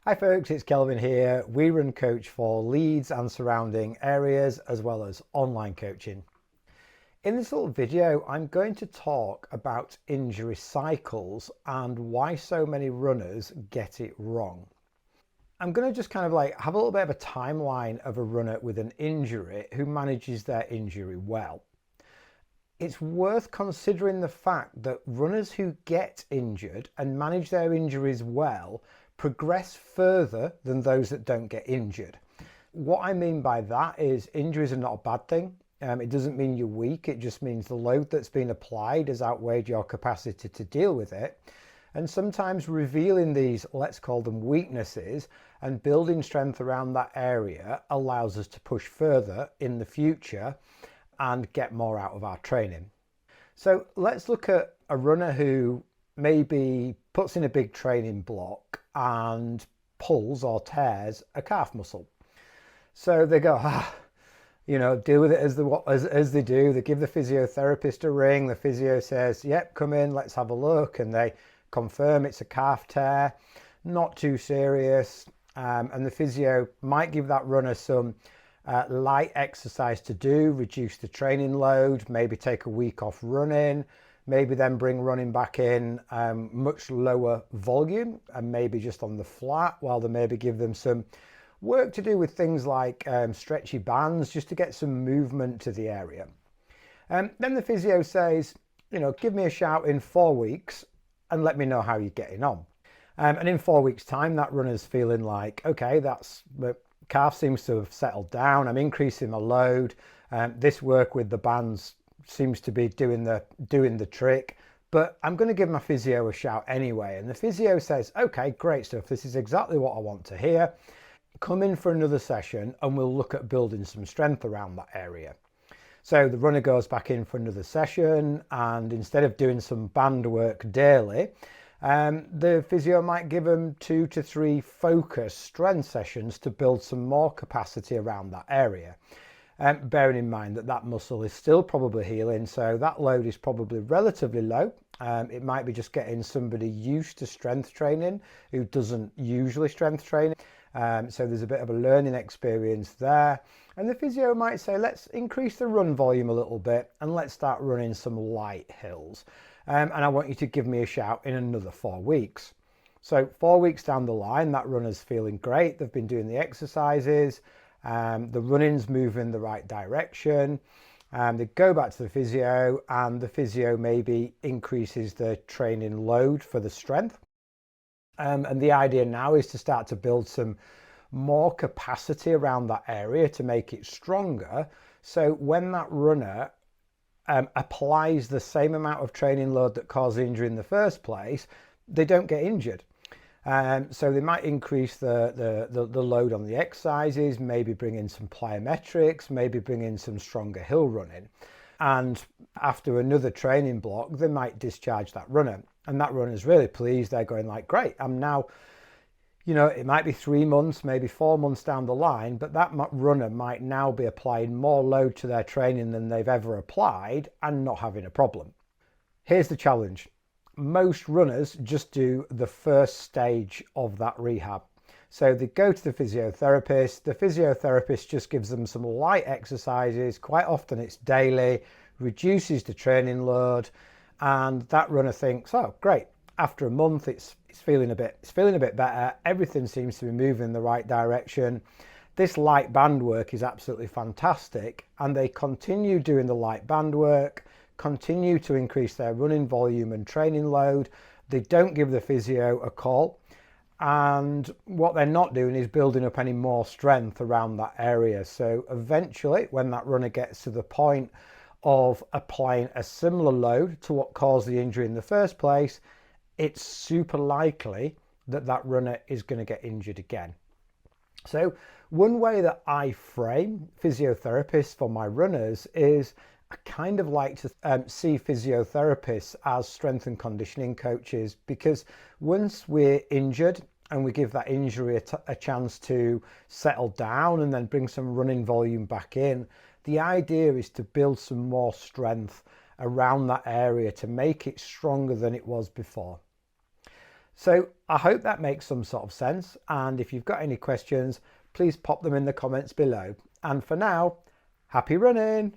Hi folks, it's Kelvin here. We run coach for Leeds and surrounding areas as well as online coaching. In this little video, I'm going to talk about injury cycles and why so many runners get it wrong. I'm going to just kind of have a little bit of a timeline of a runner with an injury who manages their injury well. It's worth considering the fact that runners who get injured and manage their injuries well progress further than those that don't get injured. What I mean by that is injuries are not a bad thing. It doesn't mean you're weak. It just means the load that's been applied has outweighed your capacity to deal with it. And sometimes revealing these, let's call them weaknesses, and building strength around that area allows us to push further in the future and get more out of our training. So let's look at a runner who maybe puts in a big training block and pulls or tears a calf muscle. So they go, deal with it as they do. They give the physiotherapist a ring. The physio says, yep, come in, let's have a look. And they confirm it's a calf tear, not too serious. And the physio might give that runner some light exercise to do, reduce the training load, maybe take a week off running, maybe then bring running back in much lower volume and maybe just on the flat, while they maybe give them some work to do with things like stretchy bands just to get some movement to the area. Then the physio says, give me a shout in 4 weeks and let me know how you're getting on. And in 4 weeks time, that runner's feeling like, okay, calf seems to have settled down. I'm increasing my load. This work with the bands seems to be doing the trick, but I'm going to give my physio a shout anyway. And the physio says, okay, great stuff. This is exactly what I want to hear. Come in for another session and we'll look at building some strength around that area. So the runner goes back in for another session, and instead of doing some band work daily, the physio might give them 2 to 3 focused strength sessions to build some more capacity around that area. Bearing in mind that muscle is still probably healing, so that load is probably relatively low. It might be just getting somebody used to strength training who doesn't usually strength train. So there's a bit of a learning experience there. And the physio might say, let's increase the run volume a little bit and let's start running some light hills. And I want you to give me a shout in another 4 weeks. So 4 weeks down the line, that runner's feeling great. They've been doing the exercises. The running's moving in the right direction. They go back to the physio, and the physio maybe increases the training load for the strength. And the idea now is to start to build some more capacity around that area to make it stronger. So when that runner applies the same amount of training load that caused the injury in the first place, they don't get injured. So they might increase the load on the exercises, maybe bring in some plyometrics, maybe bring in some stronger hill running. And after another training block, they might discharge that runner. And that runner's really pleased. They're going like, great, I'm now, it might be 3 months, maybe 4 months down the line, but that runner might now be applying more load to their training than they've ever applied and not having a problem. Here's the challenge. Most runners just do the first stage of that rehab. So they go to the physiotherapist just gives them some light exercises. Quite often it's daily, reduces the training load, and that runner thinks, oh great, after a month it's feeling a bit better, everything seems to be moving in the right direction, this light band work is absolutely fantastic, and they continue doing the light band work, continue to increase their running volume and training load. They don't give the physio a call, and what they're not doing is building up any more strength around that area. So eventually, when that runner gets to the point of applying a similar load to what caused the injury in the first place, it's super likely that that runner is going to get injured again. So one way that I frame physiotherapists for my runners is I kind of like to see physiotherapists as strength and conditioning coaches, because once we're injured and we give that injury a chance to settle down and then bring some running volume back in, the idea is to build some more strength around that area to make it stronger than it was before. So I hope that makes some sort of sense. And if you've got any questions, please pop them in the comments below. And for now, happy running.